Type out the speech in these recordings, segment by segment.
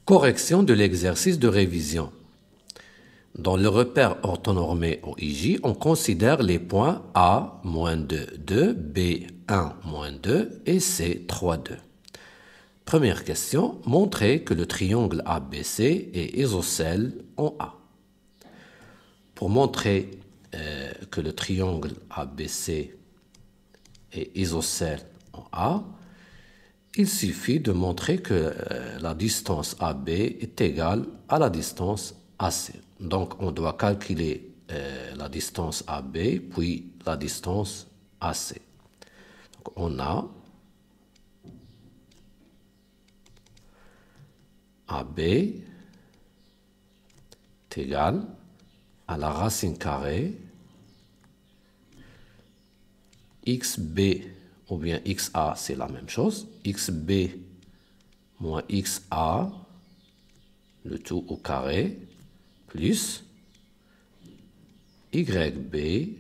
Correction de l'exercice de révision. Dans le repère orthonormé OIJ, on considère les points A, -2, 2, B, 1, -2 et C, 3, 2. Première question, montrer que le triangle ABC est isocèle en A. Pour montrer que le triangle ABC est isocèle en A, il suffit de montrer que la distance AB est égale à la distance AC. Donc, on doit calculer la distance AB, puis la distance AC. Donc, on a AB est égal à la racine carrée XB ou bien XA, c'est la même chose, XB moins XA, le tout au carré, plus YB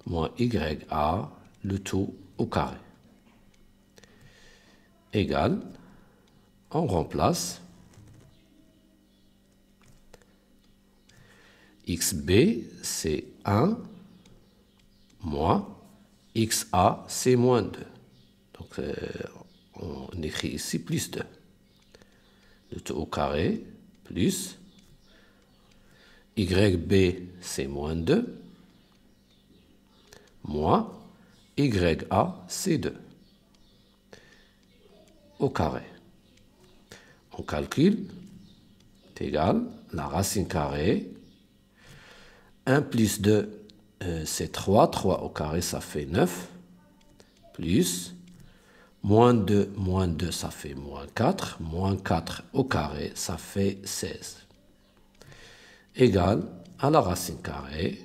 moins YA, le tout au carré, égal, on remplace XB, c'est 1 moins XA, c'est moins 2. Donc, on écrit ici plus 2. Le tout au carré, plus YB, c'est moins 2, moins YA, c'est 2, au carré. On calcule, c'est égal, la racine carrée, 1 plus 2, c'est 3, 3 au carré, ça fait 9, plus moins 2, ça fait moins 4 au carré, ça fait 16, égal à la racine carrée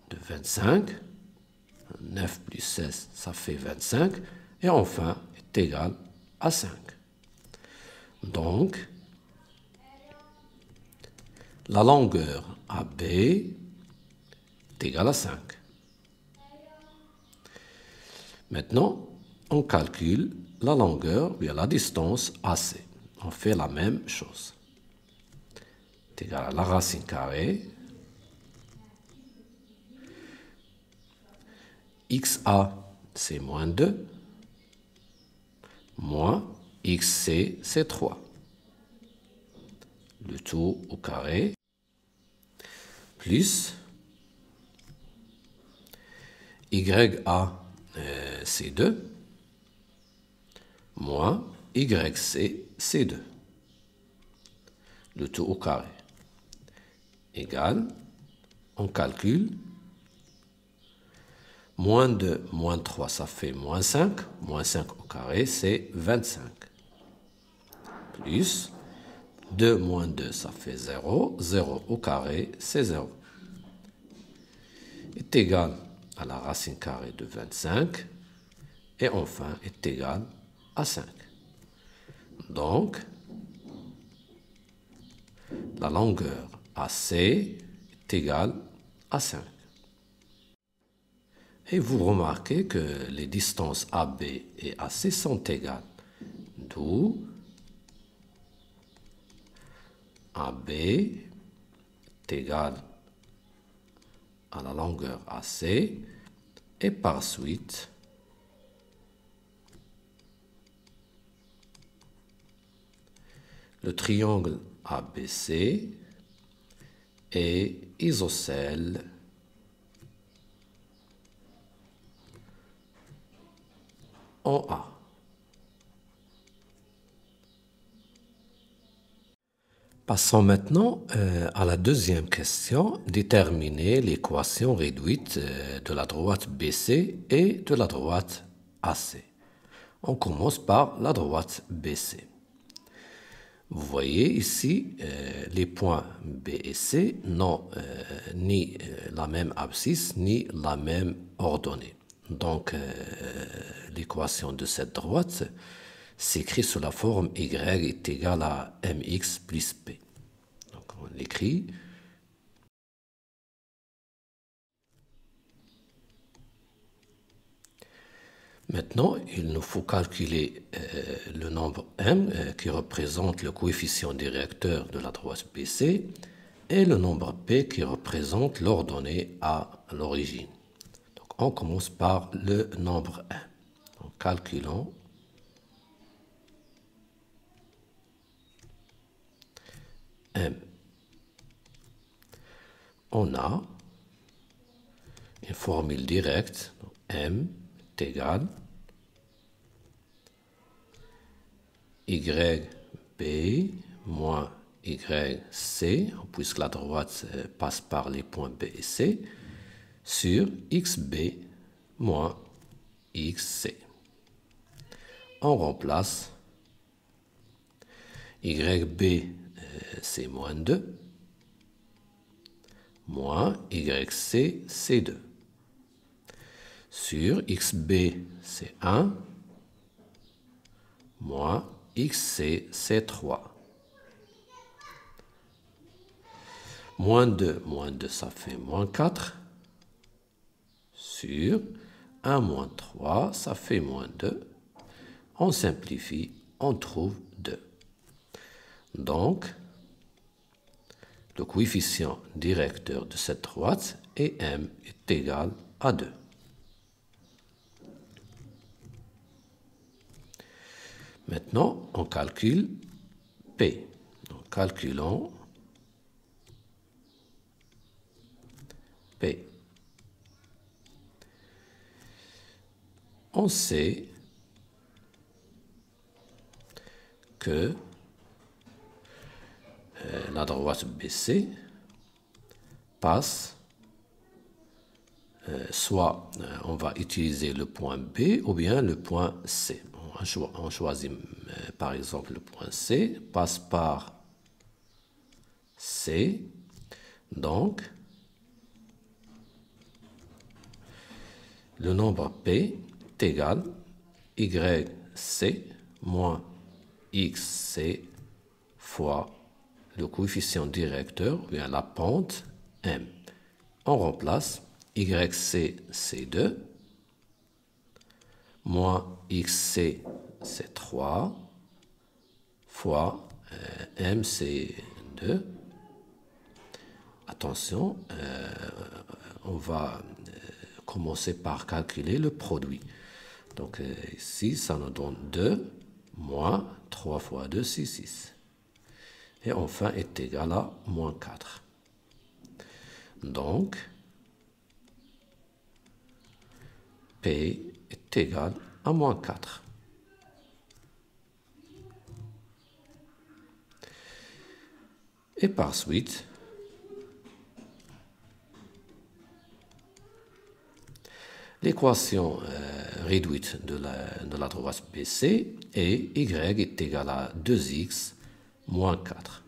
de 25, 9 plus 16, ça fait 25, et enfin est égal à 5. Donc, la longueur AB est égale à 5. Maintenant, on calcule la longueur, bien la distance AC. On fait la même chose. C'est égal à la racine carrée XA, c'est moins 2, moins XC, c'est 3. Le tout au carré, plus YA, c'est 2, moins YC, c'est 2. Le tout au carré, égal, on calcule, moins 2, moins 3, ça fait moins 5 au carré, c'est 25. Plus 2 moins 2, ça fait 0, 0 au carré, c'est 0. Est égal à la racine carrée de 25, et enfin est égal à 5. Donc, la longueur AC est égale à 5. Et vous remarquez que les distances AB et AC sont égales. D'où AB est égal à la longueur AC et par suite le triangle ABC est isocèle en A. Passons maintenant à la deuxième question, déterminer l'équation réduite de la droite BC et de la droite AC. On commence par la droite BC. Vous voyez ici les points B et C n'ont ni la même abscisse ni la même ordonnée. Donc l'équation de cette droite s'écrit sous la forme y est égal à mx plus p. Donc on l'écrit. Maintenant, il nous faut calculer le nombre m qui représente le coefficient directeur de la droite BC et le nombre p qui représente l'ordonnée à l'origine. Donc, on commence par le nombre m. Donc, calculons m. On a une formule directe, donc m est égal YB moins YC, puisque la droite passe par les points B et C, sur XB moins XC. On remplace YB, c'est moins 2, moins YC, c'est 2. Sur XB, c'est 1, moins XC, c'est 3. Moins 2, ça fait moins 4. Sur 1 moins 3, ça fait moins 2. On simplifie, on trouve 2. Donc, le coefficient directeur de cette droite est m est égal à 2. Maintenant, on calcule P. Donc, calculons P. On sait que la droite BC passe, soit on va utiliser le point B ou bien le point C. On choisit par exemple le point C, passe par C, donc le nombre P est égal à YC moins XC fois le coefficient directeur, ou bien la pente M. On remplace YC, c'est 2, moins XC, c'est 3, fois M, c'est 2. Attention, on va commencer par calculer le produit. Donc ici, ça nous donne 2, moins 3 fois 2, c'est 6. Et enfin est égal à moins 4. Donc, P est égal à moins 4. Et par suite, l'équation réduite de la droite BC est Y est égal à 2x moins 4.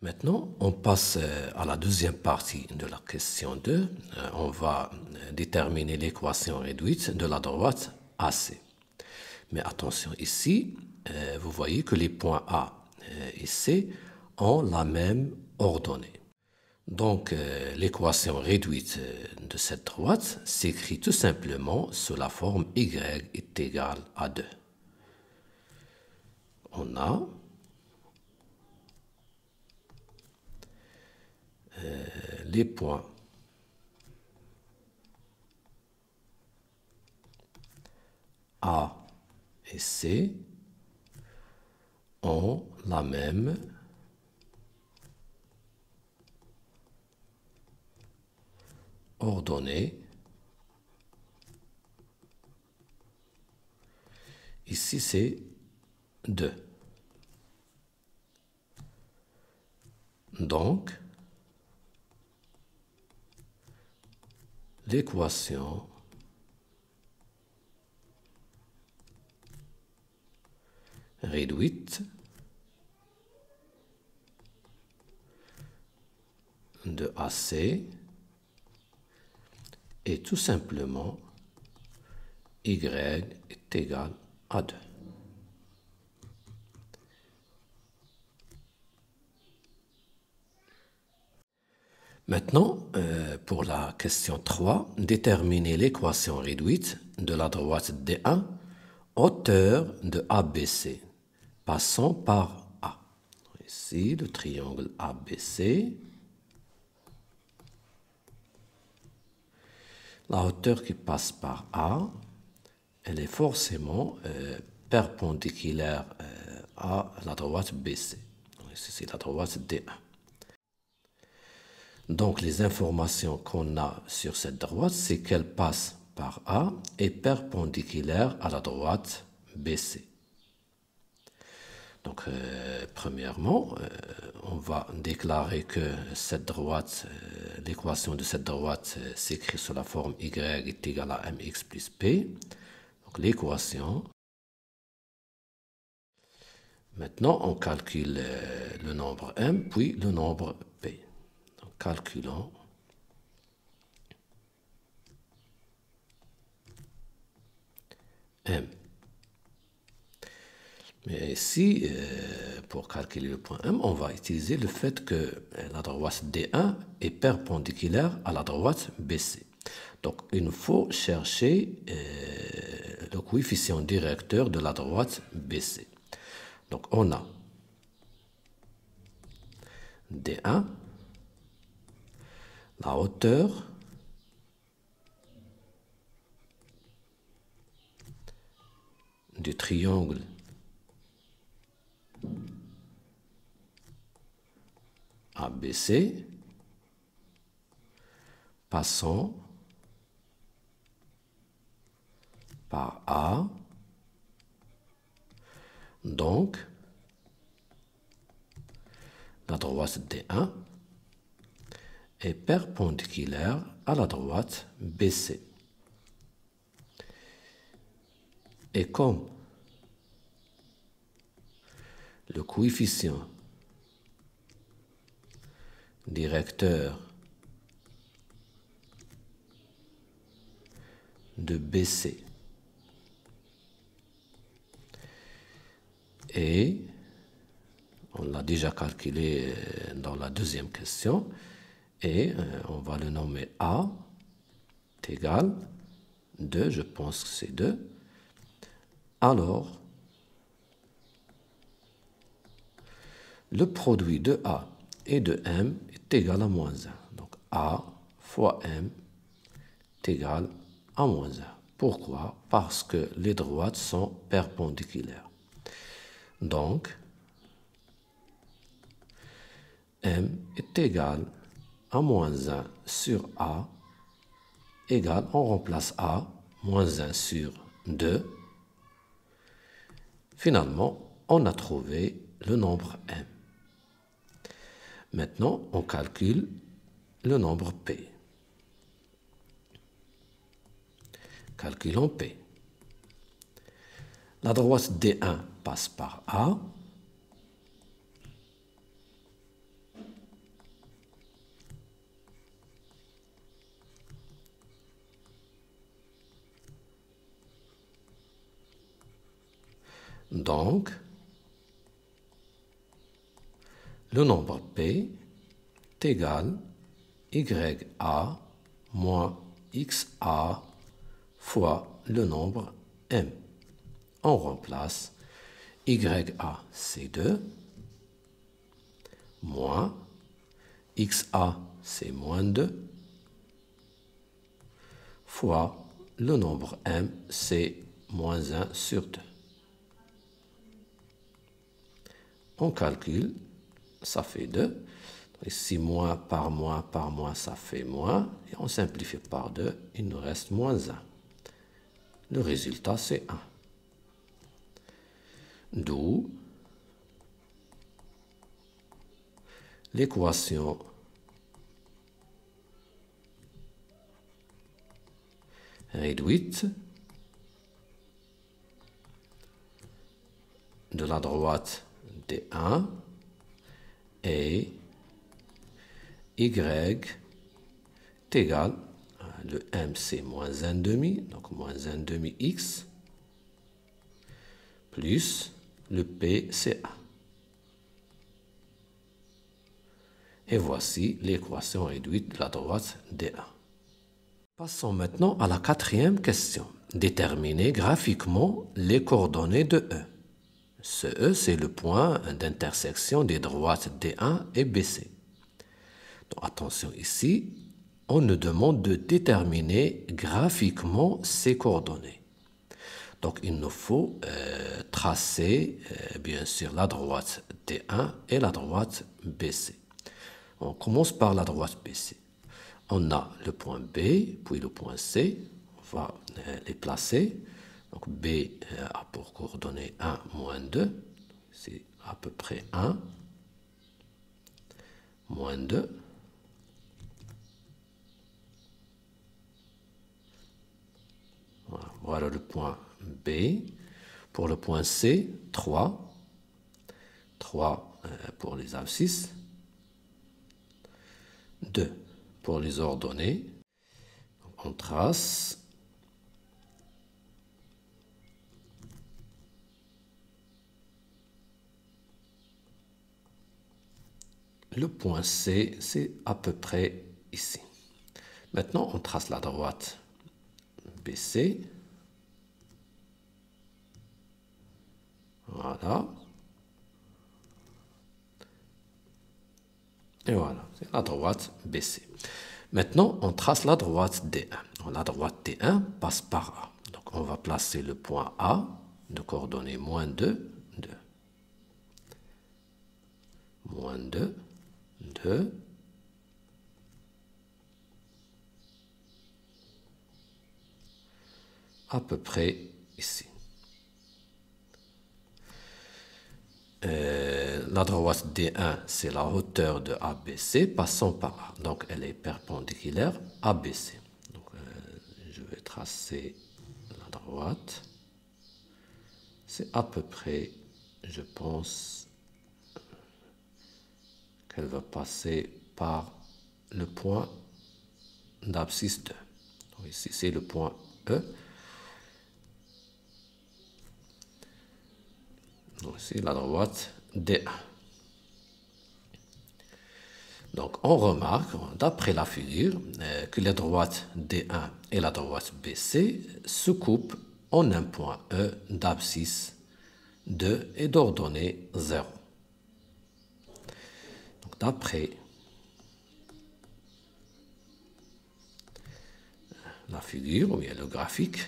Maintenant, on passe à la deuxième partie de la question 2. On va déterminer l'équation réduite de la droite AC. Mais attention ici, vous voyez que les points A et C ont la même ordonnée. Donc, l'équation réduite de cette droite s'écrit tout simplement sous la forme Y est égal à 2. On a les points A et C ont la même ordonnée. Ici, c'est 2. Donc, l'équation réduite de AC est tout simplement y est égal à 2. Maintenant, pour la question 3, déterminer l'équation réduite de la droite D1, hauteur de ABC, passant par A. Ici, le triangle ABC. La hauteur qui passe par A, elle est forcément perpendiculaire à la droite BC. Ici, c'est la droite D1. Donc, les informations qu'on a sur cette droite, c'est qu'elle passe par A et perpendiculaire à la droite BC. Donc, premièrement, on va déclarer que cette droite, l'équation de cette droite s'écrit sous la forme y est égal à mx plus p. Donc, l'équation. Maintenant, on calcule le nombre m, puis le nombre p. Donc, calculons. M. Mais ici, pour calculer le point M, on va utiliser le fait que la droite D1 est perpendiculaire à la droite BC. Donc, il nous faut chercher le coefficient directeur de la droite BC. Donc, on a D1, la hauteur du triangle ABC passant par A. Donc, la droite D1 est perpendiculaire à la droite BC. Et comme le coefficient directeur de BC et on l'a déjà calculé dans la deuxième question et on va le nommer A est égal 2, je pense que c'est 2. Alors, le produit de A et de M est égal à moins 1. Donc A fois M est égal à moins 1. Pourquoi? Parce que les droites sont perpendiculaires. Donc, M est égal à moins 1 sur A égale, on remplace A, moins 1 sur 2. Finalement, on a trouvé le nombre M. Maintenant, on calcule le nombre P. Calculons P. La droite D1 passe par A. Donc, le nombre P est égal YA moins XA fois le nombre M. On remplace YA, c'est 2, moins XA, c'est moins 2, fois le nombre M, c'est moins 1 sur 2. On calcule, ça fait 2. Ici, moins par moins, ça fait moins. Et on simplifie par 2, il nous reste moins 1. Le résultat, c'est 1. D'où l'équation réduite de la droite D1 et y est égal, le m c'est moins 1,5, donc moins 1,5 x, plus le p c'est 1. Et voici l'équation réduite de la droite D1. Passons maintenant à la quatrième question. Déterminer graphiquement les coordonnées de E. Ce E, c'est le point d'intersection des droites D1 et BC. Donc, attention ici, on nous demande de déterminer graphiquement ces coordonnées. Donc, il nous faut tracer, bien sûr, la droite D1 et la droite BC. On commence par la droite BC. On a le point B, puis le point C. On va les placer. Donc, B a pour coordonnées 1, moins 2. C'est à peu près 1, moins 2. Voilà le point B. Pour le point C, 3. 3 pour les abscisses. 2 pour les ordonnées. On trace. Le point C, c'est à peu près ici. Maintenant, on trace la droite BC. Voilà. Et voilà, c'est la droite BC. Maintenant, on trace la droite D1. La droite D1 passe par A. Donc, on va placer le point A de coordonnées moins 2, 2. Moins 2, 2. À peu près ici. La droite D1, c'est la hauteur de ABC passant par A. Donc, elle est perpendiculaire à ABC. Donc, je vais tracer la droite. C'est à peu près, je pense, qu'elle va passer par le point d'abscisse 2. Donc, ici, c'est le point E. Donc, c'est la droite D1. Donc, on remarque, d'après la figure, que les droites D1 et la droite BC se coupent en un point E d'abscisse 2 et d'ordonnée 0. Donc, d'après la figure, ou bien le graphique,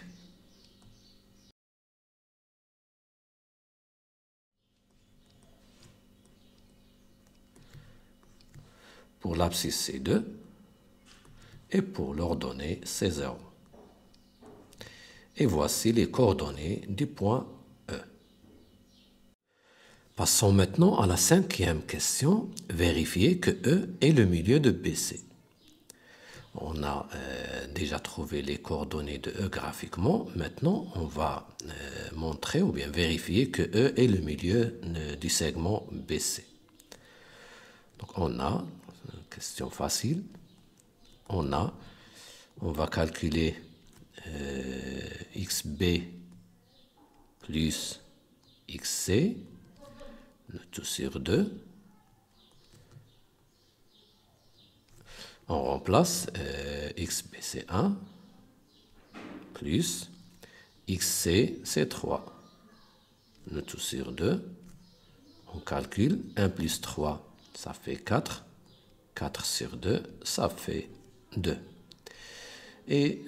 pour l'abscisse C2 et pour l'ordonnée C0. Et voici les coordonnées du point E. Passons maintenant à la cinquième question. Vérifier que E est le milieu de BC. On a déjà trouvé les coordonnées de E graphiquement. Maintenant, on va montrer ou bien vérifier que E est le milieu du segment BC. Donc, on a, question facile, on va calculer XB plus XC, le tout sur 2. On remplace XB c'est 1 plus XC c'est 3. Le tout sur 2. On calcule 1 plus 3, ça fait 4. 4 sur 2, ça fait 2. Et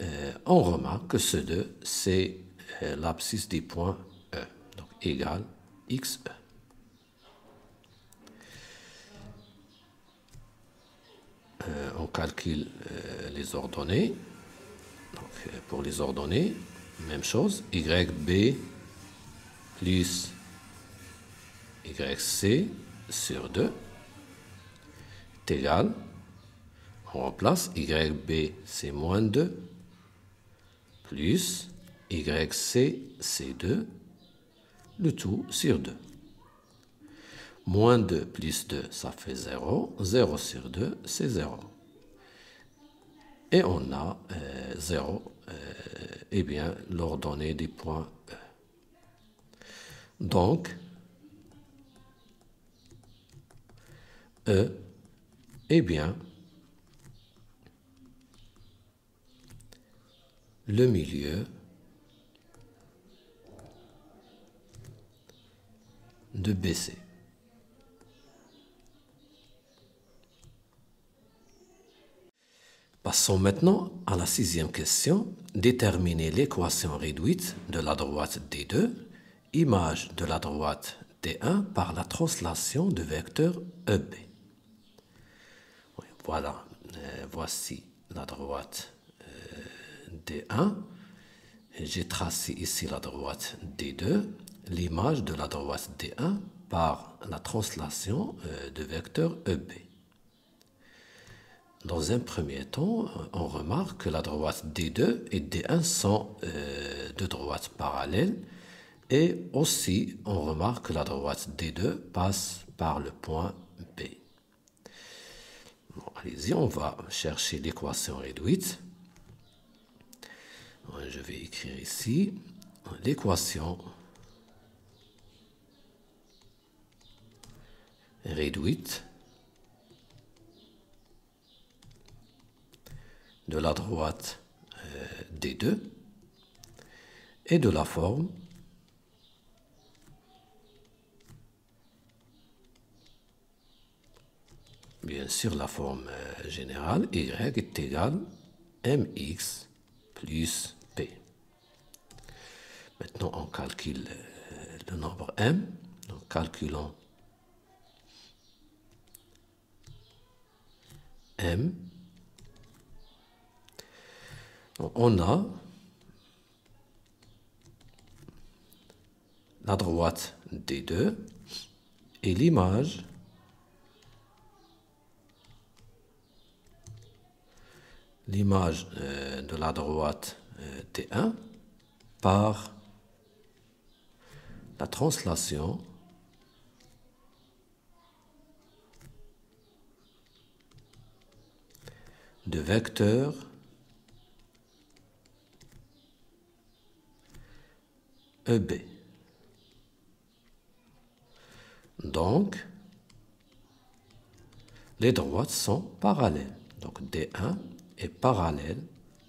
on remarque que ce 2, c'est l'abscisse du point E. Donc, égal XE. On calcule les ordonnées. Donc, pour les ordonnées, même chose. YB plus YC sur 2 est égal. On remplace YB, c'est moins 2, plus YC C2, le tout sur 2. Moins 2 plus 2, ça fait 0. 0 sur 2, c'est 0. Et on a 0, eh bien, l'ordonnée des points E. Donc, E est bien le milieu de BC. Passons maintenant à la sixième question. Déterminer l'équation réduite de la droite D2, image de la droite D1 par la translation de vecteur EB. Voilà, voici la droite D1. J'ai tracé ici la droite D2, l'image de la droite D1 par la translation de vecteur EB. Dans un premier temps, on remarque que la droite D2 et D1 sont deux droites parallèles et aussi on remarque que la droite D2 passe par le point B. Bon, allez-y, on va chercher l'équation réduite. Je vais écrire ici l'équation réduite de la droite D2 et de la forme bien sûr la forme générale y est égale mx plus p. Maintenant on calcule le nombre m, donc calculons m. On a la droite D2 et l'image de la droite D1 par la translation de vecteur EB. Donc, les droites sont parallèles. Donc, D1 est parallèle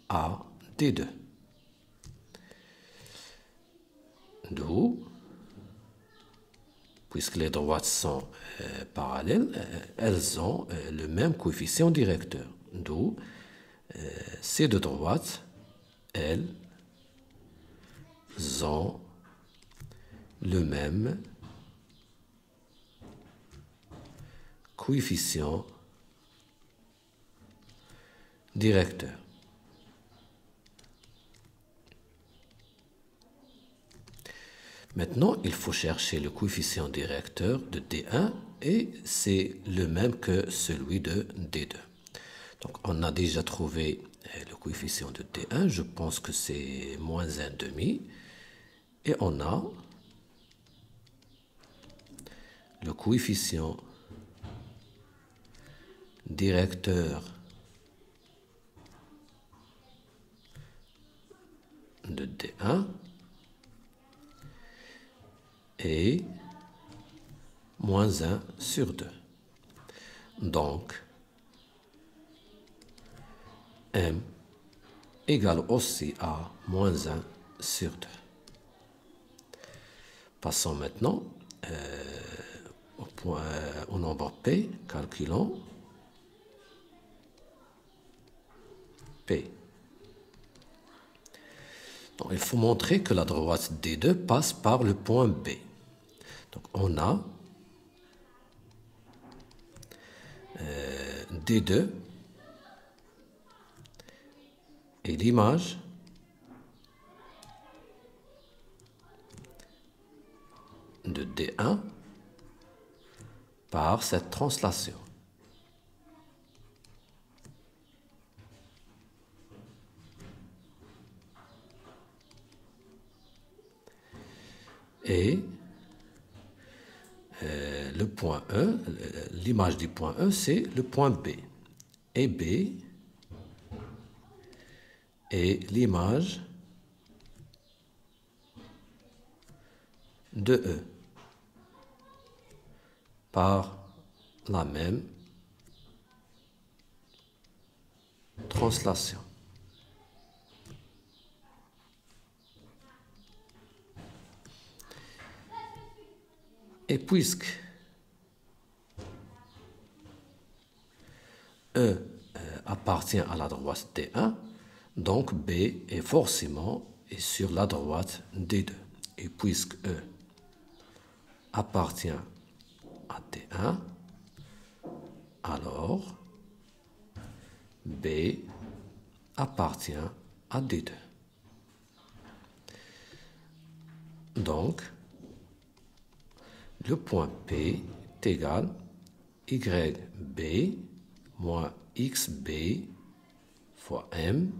à D2. D'où, puisque les droites sont parallèles, elles ont le même coefficient directeur. D'où, ces deux droites, elles ont le même coefficient directeur. Maintenant, il faut chercher le coefficient directeur de D1 et c'est le même que celui de D2. Donc, on a déjà trouvé le coefficient de D1, je pense que c'est moins 1,5. Et on a le coefficient directeur de D1 est moins 1 sur 2. Donc, m égale aussi à moins 1 sur 2. Passons maintenant au nombre P, calculons P. Donc, il faut montrer que la droite D2 passe par le point B. Donc, on a D2 et l'image de D1 par cette translation. Et le point E, l'image du point E, c'est le point B. Et B est l'image de E par la même translation. Et puisque E appartient à la droite D1, donc B est forcément sur la droite D2. Et puisque E appartient à D1, alors B appartient à D2. Donc, le point P est égal à YB moins XB fois M.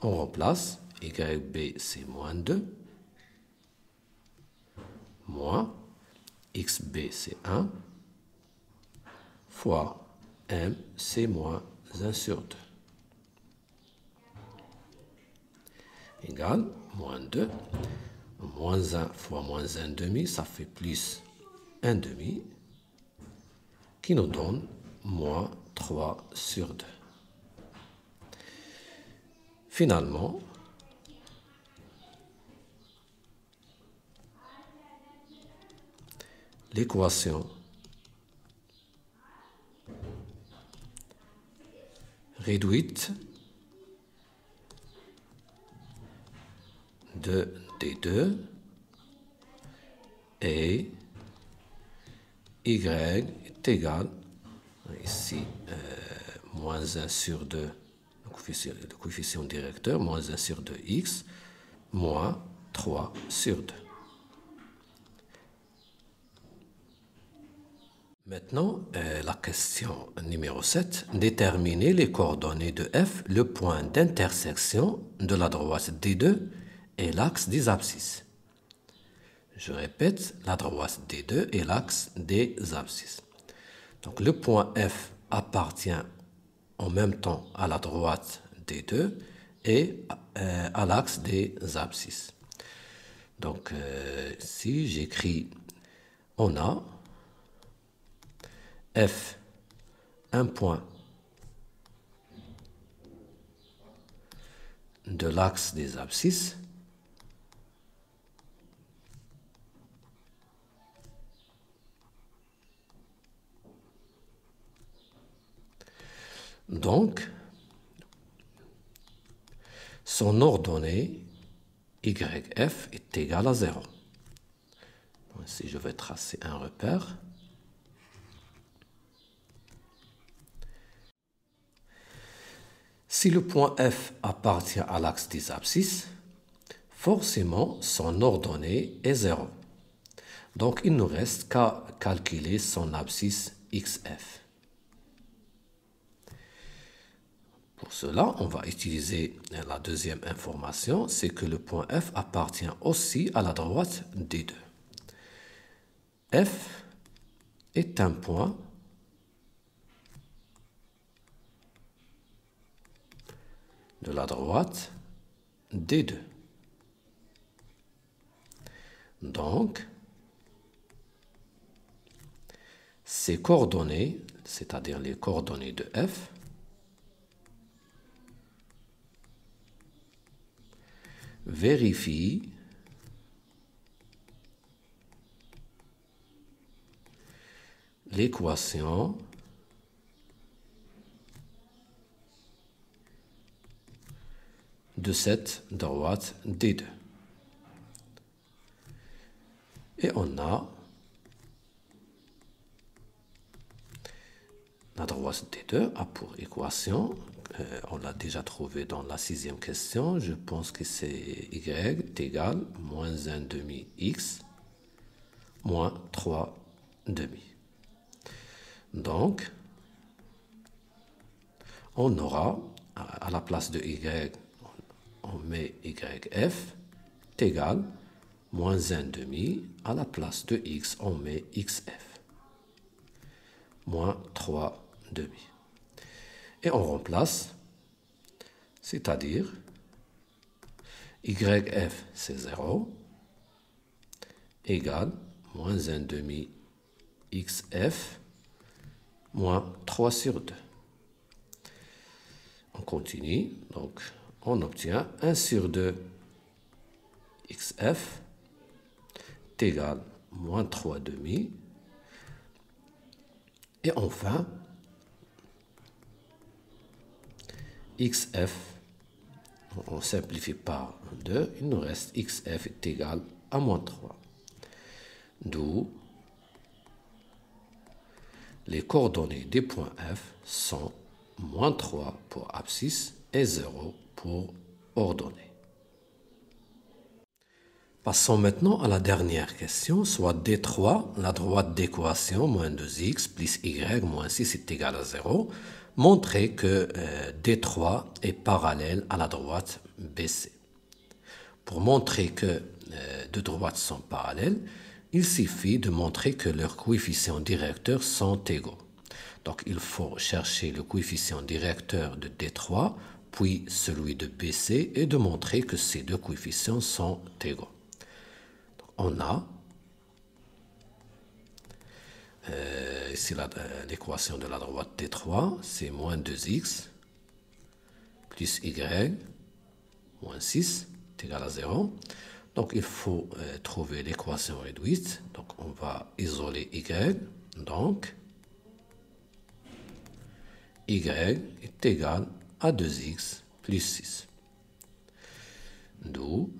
On remplace. YB, c'est moins 2. Moins XB, c'est 1. Fois M, c'est moins 1 sur 2. Égal, moins 2. Moins 1 fois moins 1 demi, ça fait plus 1 demi, qui nous donne moins 3 sur 2. Finalement, l'équation réduite de D2 et Y est égal, ici, moins 1 sur 2, le coefficient directeur, moins 1 sur 2x, moins 3 sur 2. Maintenant, la question numéro 7. Déterminer les coordonnées de F, le point d'intersection de la droite D2 et l'axe des abscisses. Je répète, la droite D2 et l'axe des abscisses. Donc le point F appartient en même temps à la droite D2 et à l'axe des abscisses. Donc si j'écris, on a F, un point de l'axe des abscisses, donc son ordonnée YF est égale à 0. Ici, je vais tracer un repère. Si le point F appartient à l'axe des abscisses, forcément son ordonnée est 0. Donc il ne reste qu'à calculer son abscisse XF. Pour cela, on va utiliser la deuxième information, c'est que le point F appartient aussi à la droite D2. F est un point de la droite D2. Donc, ces coordonnées, c'est-à-dire les coordonnées de F, vérifient l'équation de cette droite D2. Et on a la droite D2 a pour équation, on l'a déjà trouvé dans la 6e question, je pense que c'est Y est égal à moins 1 demi X moins 3 demi. Donc, on aura, à la place de Y, on met YF est égal moins 1 demi, à la place de x, on met xf, moins 3 demi. Et on remplace, c'est-à-dire yf, c'est 0, égale moins 1 demi xf, moins 3 sur 2. On continue, donc on obtient 1 sur 2 xf est égal moins 3 demi. Et enfin, xf, on simplifie par 2, il nous reste xf est égal à moins 3. D'où les coordonnées des points F sont moins 3 pour abscisse et 0 pour ordonnée. Passons maintenant à la dernière question, soit D3, la droite d'équation moins 2x plus y moins 6 est égal à 0. Montrez que D3 est parallèle à la droite BC. Pour montrer que deux droites sont parallèles, il suffit de montrer que leurs coefficients directeurs sont égaux. Donc il faut chercher le coefficient directeur de D3, puis celui de BC, et de montrer que ces deux coefficients sont égaux. On a ici l'équation de la droite D3, c'est moins 2x plus y moins 6 est égal à 0. Donc il faut trouver l'équation réduite. Donc on va isoler y. Donc y est égal à 2x plus 6. D'où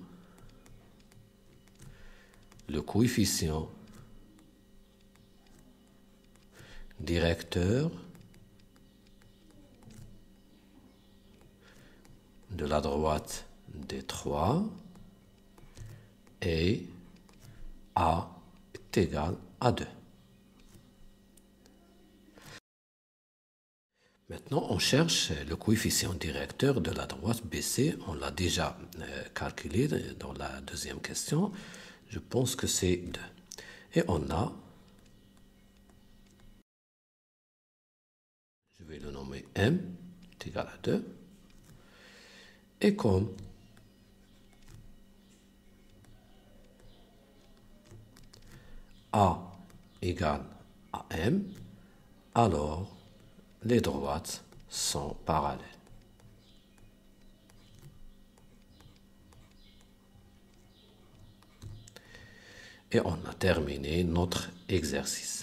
le coefficient directeur de la droite D3 et A est égal à 2. Maintenant, on cherche le coefficient directeur de la droite BC. On l'a déjà calculé dans la deuxième question. Je pense que c'est 2. Et on a, je vais le nommer M, est égal à 2. Et comme A égale à M, alors les droites sont parallèles. Et on a terminé notre exercice.